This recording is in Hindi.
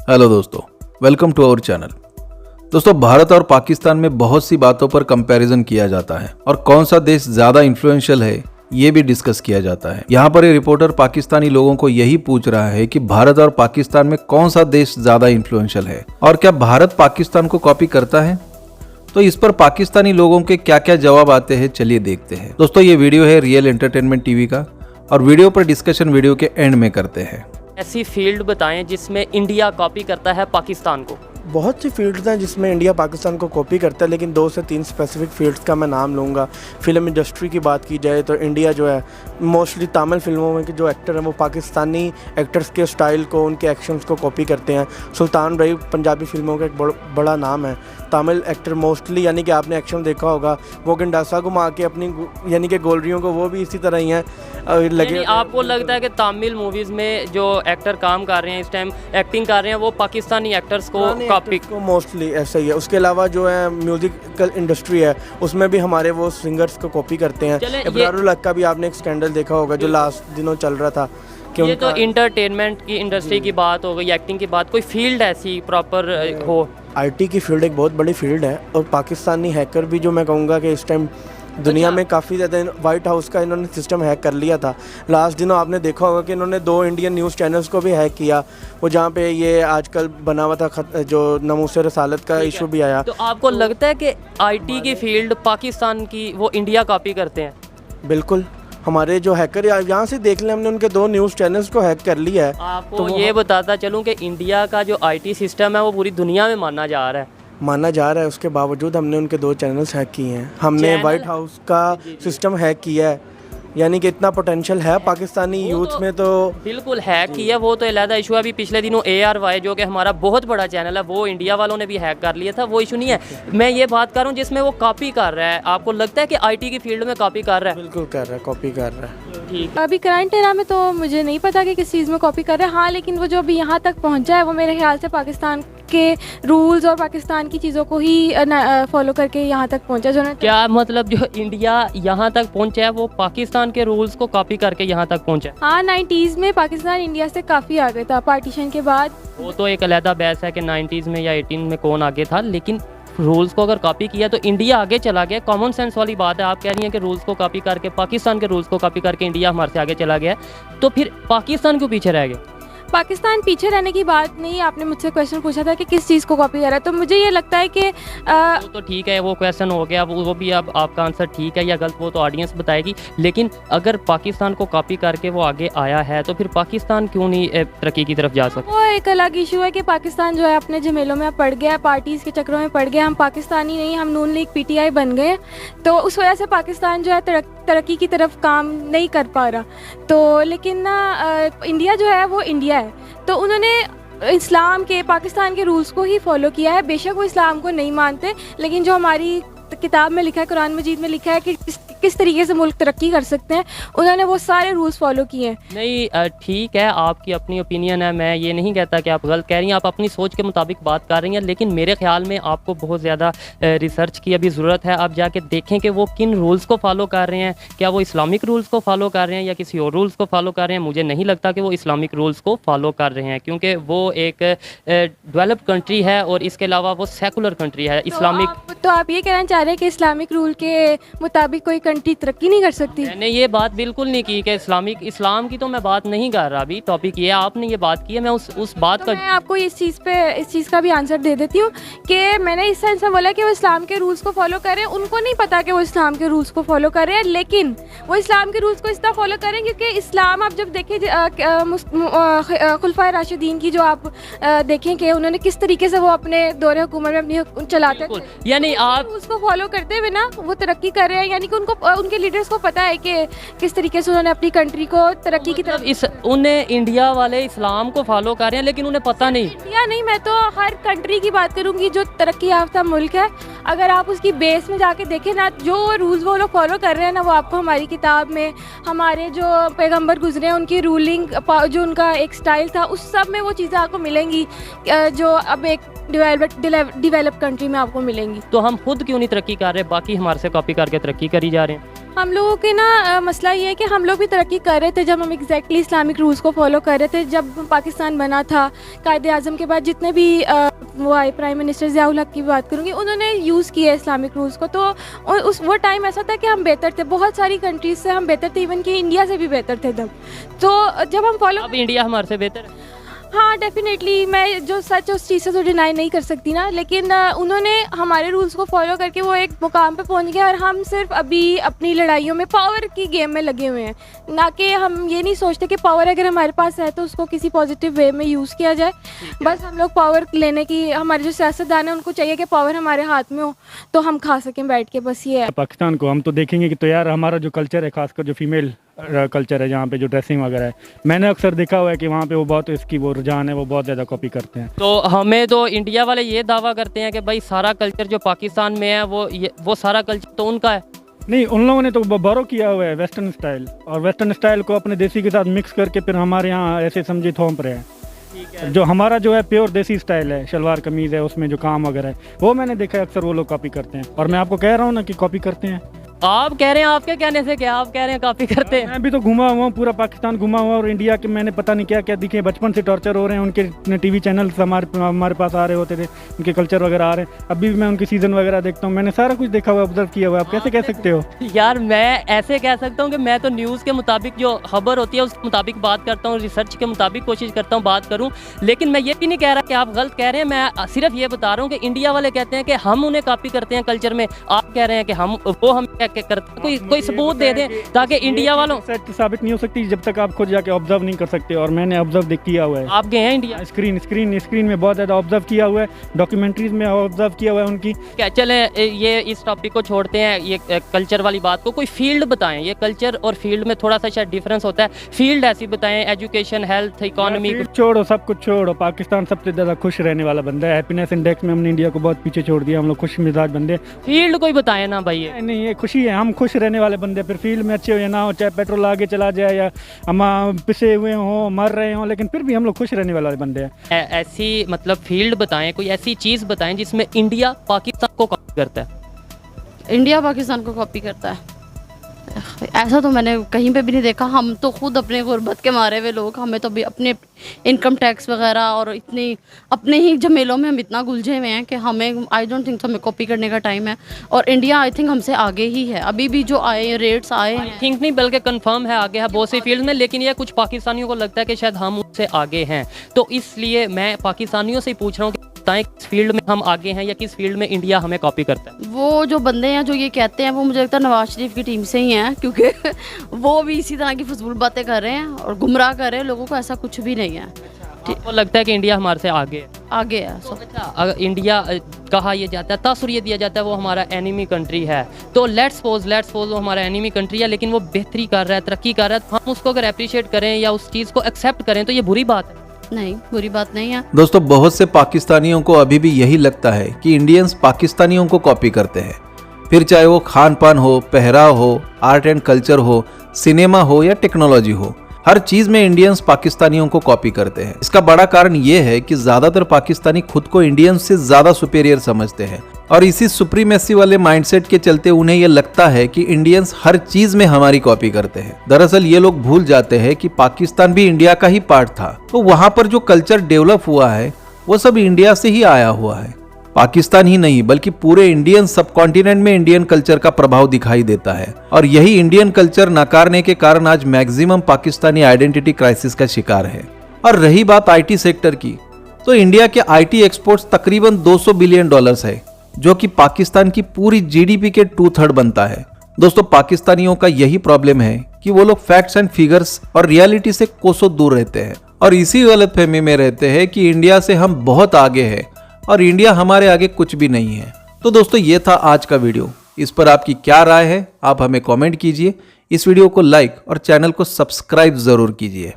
हेलो दोस्तों, वेलकम टू आवर चैनल। दोस्तों, भारत और पाकिस्तान में बहुत सी बातों पर कंपैरिजन किया जाता है और कौन सा देश ज्यादा इन्फ्लुएंशियल है ये भी डिस्कस किया जाता है। यहाँ पर ये रिपोर्टर पाकिस्तानी लोगों को यही पूछ रहा है कि भारत और पाकिस्तान में कौन सा देश ज्यादा इन्फ्लुएंशियल है और क्या भारत पाकिस्तान को कॉपी करता है। तो इस पर पाकिस्तानी लोगों के क्या क्या जवाब आते हैं, चलिए देखते हैं। दोस्तों, ये वीडियो है रियल एंटरटेनमेंट टीवी का और वीडियो पर डिस्कशन वीडियो के एंड में करते हैं। ऐसी फील्ड बताएं जिसमें इंडिया कॉपी करता है पाकिस्तान को। बहुत सी फील्ड्स हैं जिसमें इंडिया पाकिस्तान को कॉपी करता है, लेकिन 2 से 3 स्पेसिफिक फील्ड्स का मैं नाम लूँगा। फिल्म इंडस्ट्री की बात की जाए तो इंडिया जो है मोस्टली तमिल फिल्मों में के जो एक्टर हैं वो पाकिस्तानी एक्टर्स के स्टाइल को, उनके एक्शंस को कॉपी करते हैं। सुल्तान भाई पंजाबी फिल्मों का एक बड़ा नाम है। तमिल एक्टर मोस्टली यानी कि आपने एक्शन देखा होगा, वो गंडासा घुमा के अपनी यानी कि गोलरियों को वो भी इसी तरह ही हैं लगे। आपको लगता है कि तमिल मूवीज़ में जो एक्टर काम कर रहे हैं, इस टाइम एक्टिंग कर रहे हैं, वो पाकिस्तानी एक्टर्स को कॉपी को मोस्टली ऐसा ही है। उसके अलावा जो है म्यूजिकल इंडस्ट्री है उसमें भी हमारे वो सिंगर्स को कॉपी करते हैं। इब्रारुल हक का भी आपने एक स्कैंडल देखा होगा जो लास्ट दिनों चल रहा था। ये तो इंटरटेनमेंट की इंडस्ट्री की बात हो गई, एक्टिंग की बात, कोई फील्ड ऐसी प्रॉपर हो। आईटी की फील्ड एक बहुत बड़ी फील्ड है और पाकिस्तानी हैकर भी जो मैं कहूँगा कि इस टाइम दुनिया में काफ़ी ज़्यादा वाइट हाउस का इन्होंने सिस्टम हैक कर लिया था। लास्ट दिनों आपने देखा होगा कि इन्होंने 2 इंडियन न्यूज़ चैनल्स को भी हैक किया, वो जहाँ पे ये आजकल बना हुआ था जो नमूसे रसालत का इशू भी आया। तो आपको लगता है कि आईटी की फील्ड पाकिस्तान की वो इंडिया कॉपी करते हैं? बिल्कुल, हमारे जो हैकर यहाँ से देख लें, हमने उनके 2 न्यूज़ चैनल्स को हैक कर लिया है। आपको तो ये बताता चलूँ कि इंडिया का जो आईटी सिस्टम है वो पूरी दुनिया में माना जा रहा है। उसके बावजूद हमने उनके 2 चैनल्स हैक किए हैं। हमने वाइट हाउस का सिस्टम हैक किया है, यानी कि इतना पोटेंशियल है पाकिस्तानी यूथ में। तो बिल्कुल हैक किया, वो तो अलग इशू है। अभी पिछले दिनों ARY जो कि हमारा बहुत बड़ा चैनल है, वो इंडिया वालों ने भी हैक कर लिया था, वो इशू नहीं है। मैं ये बात कर रहा हूँ जिसमें वो कॉपी कर रहा है। आपको लगता है कि आईटी की फील्ड में कॉपी कर रहा है? बिल्कुल कर रहा है, कॉपी कर रहा है। ठीक। अभी करंट एरा में तो मुझे नहीं पता कि किस चीज़ में कॉपी कर रहा है। हाँ, लेकिन वो जो अभी यहाँ तक पहुँचा है वो मेरे ख्याल से पाकिस्तान के रूल्स और पाकिस्तान की चीज़ों को ही फॉलो करके यहाँ तक पहुँचा। जो क्या मतलब जो इंडिया यहाँ तक पहुँचा है वो पाकिस्तान के रूल्स को कॉपी करके यहाँ तक पहुँचा? हाँ, 90s में पाकिस्तान इंडिया से काफ़ी आगे था पार्टीशन के बाद। वो तो एक अलहदा बहस है कि 90s में या 18 में कौन आगे था, लेकिन रूल्स को अगर कॉपी किया तो इंडिया आगे चला गया। कॉमन सेंस वाली बात है। आप कह रही हैं कि रूल्स को कॉपी करके, पाकिस्तान के रूल्स को कॉपी करके इंडिया हमारे से आगे चला गया, तो फिर पाकिस्तान क्यों पीछे रह गए? पाकिस्तान पीछे रहने की बात नहीं। आपने मुझसे क्वेश्चन पूछा था कि किस चीज़ को कॉपी कर रहा है, तो मुझे ये लगता है कि वो तो ठीक है, वो क्वेश्चन हो गया, वो भी अब आपका आंसर ठीक है या गलत वो तो ऑडियंस बताएगी। लेकिन अगर पाकिस्तान को कॉपी करके वो आगे आया है तो फिर पाकिस्तान क्यों नहीं तरक्की की तरफ जा सकता? वो एक अलग इशू है कि पाकिस्तान जो है अपने झमेलों में पड़ गया, पार्टीज़ के चक्करों में पड़ गया। हम पाकिस्तानी नहीं, हम नून लीग PTI बन गए, तो उस वजह से पाकिस्तान जो है तरक्की की तरफ काम नहीं कर पा रहा। तो लेकिन ना इंडिया जो है वो इंडिया है, तो उन्होंने इस्लाम के, पाकिस्तान के रूल्स को ही फॉलो किया है। बेशक वो इस्लाम को नहीं मानते, लेकिन जो हमारी किताब में लिखा है, कुरान मजीद में लिखा है कि किस तरीके से मुल्क तरक्की कर सकते हैं, उन्होंने वो सारे रूल्स फॉलो किए हैं। नहीं, ठीक है, आपकी अपनी ओपिनियन है, मैं ये नहीं कहता कि आप गलत कह रही हैं, आप अपनी सोच के मुताबिक बात कर रही हैं। लेकिन मेरे ख्याल में आपको बहुत ज़्यादा रिसर्च की अभी ज़रूरत है। आप जाके देखें कि वो किन रूल्स को फॉलो कर रहे हैं। क्या वो इस्लामिक रूल्स को फॉलो कर रहे हैं या किसी और रूल्स को फॉलो कर रहे हैं? मुझे नहीं लगता कि वो इस्लामिक रूल्स को फॉलो कर रहे हैं, क्योंकि वो एक डेवलप्ड कंट्री है और इसके अलावा वो सेकुलर कंट्री है। इस्लामिक तो आप ये कहना चाह रहे हैं कि इस्लामिक रूल के मुताबिक कोई कंट्री तरक्की नहीं कर सकती? मैंने ये बात बिल्कुल नहीं की कि इस्लाम की तो मैं बात नहीं कर रहा। अभी टॉपिक ये आपने ये बात की है, मैं उस बात तो का मैं आपको इस चीज़ का भी आंसर दे देती हूँ कि मैंने इस सेंस में बोला कि वो इस्लाम के रूल्स को फॉलो कर रहे हैं। उनको नहीं पता कि वो इस्लाम के रूल्स को फॉलो कर रहे हैं, लेकिन वो इस्लाम के रूल्स को इस तरह फॉलो करें क्योंकि इस्लाम आप जब देखें खुलफाए राशिदीन की जो आप देखें कि उन्होंने किस तरीके से वो अपने दौरे हुकूमत में अपनी चलाते थे, यानी आप उसको फॉलो करते हुए ना वो तरक्की कर रहे हैं। यानी कि उनको, उनके लीडर्स को पता है कि किस तरीके से उन्होंने अपनी कंट्री को तरक्की की तरफ। उन्हें इंडिया वाले इस्लाम को फॉलो कर रहे हैं लेकिन उन्हें पता नहीं। इंडिया नहीं, मैं तो हर कंट्री की बात करूंगी जो तरक्की याफ्ता मुल्क है। अगर आप उसकी बेस में जाके देखें ना, जो रूल्स वो लोग फॉलो कर रहे हैं ना, वो आपको हमारी किताब में, हमारे जो पैगंबर गुजरे हैं उनकी रूलिंग, जो उनका एक स्टाइल था, उस सब में वो चीज़ें आपको मिलेंगी जो अब एक डेवलप कंट्री में आपको मिलेंगी। तो हम खुद क्यों नहीं तरक्की कर रहे, बाकी हमारे से कॉपी करके तरक्की करी जा रहे हैं? हम लोगों के ना मसला ये है कि हम लोग भी तरक्की कर रहे थे जब हम एग्जैक्टली इस्लामिक रूल्स को फॉलो कर रहे थे। जब पाकिस्तान बना था, कायदे आज़म के बाद जितने भी वो आए, प्राइम मिनिस्टर ज़ियाउल हक की बात करूँगी, उन्होंने यूज़ किया इस्लामिक रूल्स को। तो वो टाइम ऐसा था कि हम बेहतर थे, बहुत सारी कंट्रीज से हम बेहतर थे, इवन कि इंडिया से भी बेहतर थे तब। तो जब हम फॉलो, अब इंडिया हमारे से बेहतर है। हाँ डेफिनेटली, मैं जो सच उस चीज़ से तो डिनाई नहीं कर सकती ना, लेकिन उन्होंने हमारे रूल्स को फॉलो करके वो एक मुकाम पे पहुंच गए और हम सिर्फ अभी अपनी लड़ाइयों में पावर की गेम में लगे हुए हैं, ना कि हम ये नहीं सोचते कि पावर अगर हमारे पास है तो उसको किसी पॉजिटिव वे में यूज़ किया जाए। बस हम लोग पावर लेने की, हमारे जो सियासतदान है उनको चाहिए कि पावर हमारे हाथ में हो तो हम खा सकें बैठ के, बस ये है। पाकिस्तान को हम तो देखेंगे कि तो यार हमारा जो कल्चर है, खासकर जो फीमेल कल्चर है, जहाँ पे जो ड्रेसिंग वगैरह है, मैंने अक्सर देखा हुआ है कि वहाँ पे वो बहुत इसकी वो रुझान है, वो बहुत ज़्यादा कॉपी करते हैं। तो हमें तो इंडिया वाले ये दावा करते हैं कि भाई सारा कल्चर जो पाकिस्तान में है वो सारा कल्चर तो उनका है। नहीं, उन लोगों ने तो बोरो किया हुआ है वेस्टर्न स्टाइल, और वेस्टर्न स्टाइल को अपने देसी के साथ मिक्स करके फिर हमारे यहाँ ऐसे समझे थोप रहे हैं। जो हमारा जो है प्योर देसी स्टाइल है, शलवार कमीज़ है, उसमें जो काम वगैरह है वो मैंने देखा है अक्सर वो लोग कॉपी करते हैं। और मैं आपको कह रहा हूँ ना कि कॉपी करते हैं। आप कह रहे हैं, आपके कहने से क्या, आप कह रहे हैं कॉपी करते हैं? मैं भी तो घुमा हुआ हूँ, पूरा पाकिस्तान घुमा हुआ, और इंडिया के मैंने पता नहीं क्या क्या दिखे, बचपन से टॉर्चर हो रहे हैं उनके टीवी चैनल हमारे पास आ रहे होते थे, उनके कल्चर वगैरह आ रहे हैं। अभी भी मैं उनकी सीज़न वगैरह देखता हूँ, मैंने सारा कुछ देखा हुआ, ऑब्जर्व किया हुआ। आप कैसे कह सकते हो? यार मैं ऐसे कह सकता हूँ कि मैं तो न्यूज़ के मुताबिक जो खबर होती है उसके मुताबिक बात करता हूँ, रिसर्च के मुताबिक कोशिश करता हूँ बात करूँ। लेकिन मैं ये भी नहीं कह रहा कि आप गलत कह रहे हैं, मैं सिर्फ ये बता रहा हूँ कि इंडिया वाले कहते हैं कि हम उन्हें कॉपी करते हैं कल्चर में, आप कह रहे हैं कि हम क्या करते हैं। कोई सबूत दे दें ताकि इंडिया वालों सच साबित नहीं हो सकती जब तक आप खुद जाके ऑब्जर्व नहीं कर सकते, और मैंने ऑब्जर्व किया हुआ है। आप गए हैं इंडिया? स्क्रीन में बहुत ज़्यादा ऑब्जर्व किया हुआ है, डॉक्यूमेंट्रीज में ऑब्जर्व किया हुआ है उनकी। क्या, चले ये इस टॉपिक को छोड़ते हैं, ये कल्चर वाली बात को। कोई फील्ड बताएं, ये कल्चर और फील्ड में थोड़ा सा शायद डिफरेंस होता है। फील्ड ऐसी बताएं, एजुकेशन, हेल्थ, इकोनॉमी। छोड़ो, सब कुछ छोड़ो, पाकिस्तान सबसे ज़्यादा खुश रहने वाला बंदा है। हैप्पीनेस इंडेक्स में हमने इंडिया को बहुत पीछे छोड़ दिया, हम लोग खुश मिजाज बंदे। फील्ड कोई बताएं ना भाई। नहीं, ये खुशी है, हम खुश रहने वाले बंदे। फिर फील्ड में अच्छे हो या ना हो, चाहे पेट्रोल आगे चला जाए या हम पिसे हुए हों, मर रहे हों, लेकिन फिर भी हम लोग खुश रहने वाले बंदे हैं। ऐसी मतलब फील्ड बताएं, कोई ऐसी चीज़ बताएं जिसमें इंडिया पाकिस्तान को कॉपी करता है। इंडिया पाकिस्तान को कॉपी करता है, ऐसा तो मैंने कहीं पे भी नहीं देखा। हम तो खुद अपने गुर्बत के मारे हुए लोग, हमें तो भी अपने इनकम टैक्स वगैरह और इतनी अपने ही झमेलों में हम इतना गुलझे हुए हैं कि हमें, आई डोंट थिंक हमें कॉपी करने का टाइम है। और इंडिया आई थिंक हमसे आगे ही है, अभी भी जो आए रेट्स आए हैं, थिंक नहीं बल्कि कंफर्म है आगे है बहुत सी फील्ड में। लेकिन ये कुछ पाकिस्तानियों को लगता है कि शायद हम उससे आगे हैं, तो इसलिए मैं पाकिस्तानियों से पूछ रहा हूँ कि बताएं किस फील्ड में हम आगे हैं या किस फील्ड में इंडिया हमें कॉपी करता है। वो जो बंदे हैं जो ये कहते हैं वो मुझे लगता है नवाज शरीफ की टीम से ही हैं, क्योंकि वो भी इसी तरह की फजूल बातें कर रहे हैं और गुमराह कर रहे हैं लोगों को। ऐसा कुछ भी नहीं है। आपको लगता है कि इंडिया हमारे से आगे है? आगे है। अच्छा, अगर इंडिया कहा यह जाता है, तासुर ये दिया जाता है वो हमारा एनिमी कंट्री है, तो लेट्स सपोज वो हमारा एनिमी कंट्री है लेकिन वो बेहतरी कर रहा है, तरक्की कर रहा है, तो हम उसको अगर अप्रिशिएट करें या उस चीज़ को एक्सेप्ट करें तो ये बुरी बात है? नहीं, बुरी बात नहीं है। दोस्तों, बहुत से पाकिस्तानियों को अभी भी यही लगता है कि इंडियंस पाकिस्तानियों को कॉपी करते हैं, फिर चाहे वो खान पान हो, पहराव हो, आर्ट एंड कल्चर हो, सिनेमा हो या टेक्नोलॉजी हो, हर चीज में इंडियंस पाकिस्तानियों को कॉपी करते हैं। इसका बड़ा कारण ये है कि ज्यादातर पाकिस्तानी खुद को इंडियंस से ज्यादा सुपीरियर समझते हैं और इसी सुप्रीमेसी वाले माइंडसेट के चलते उन्हें यह लगता है कि इंडियंस हर चीज में हमारी कॉपी करते हैं। दरअसल ये लोग भूल जाते हैं कि पाकिस्तान भी इंडिया का ही पार्ट था, तो वहां पर जो कल्चर डेवलप हुआ है वो सब इंडिया से ही आया हुआ है। पाकिस्तान ही नहीं बल्कि पूरे इंडियन सबकॉन्टिनेंट में इंडियन कल्चर का प्रभाव दिखाई देता है और यही इंडियन कल्चर नकारने के कारण आज मैक्सिमम पाकिस्तानी आइडेंटिटी क्राइसिस का शिकार है। और रही बात आईटी सेक्टर की, तो इंडिया के आईटी एक्सपोर्ट्स तकरीबन $200 बिलियन है, जो कि पाकिस्तान की पूरी जीडीपी के 2/3 बनता है। दोस्तों, पाकिस्तानियों का यही प्रॉब्लम है कि वो लोग फैक्ट्स एंड फिगर्स और रियलिटी से कोसों दूर रहते हैं और इसी गलतफहमी में रहते हैं कि इंडिया से हम बहुत आगे हैं और इंडिया हमारे आगे कुछ भी नहीं है। तो दोस्तों, ये था आज का वीडियो। इस पर आपकी क्या राय है आप हमें कमेंट कीजिए। इस वीडियो को लाइक और चैनल को सब्सक्राइब जरूर कीजिए।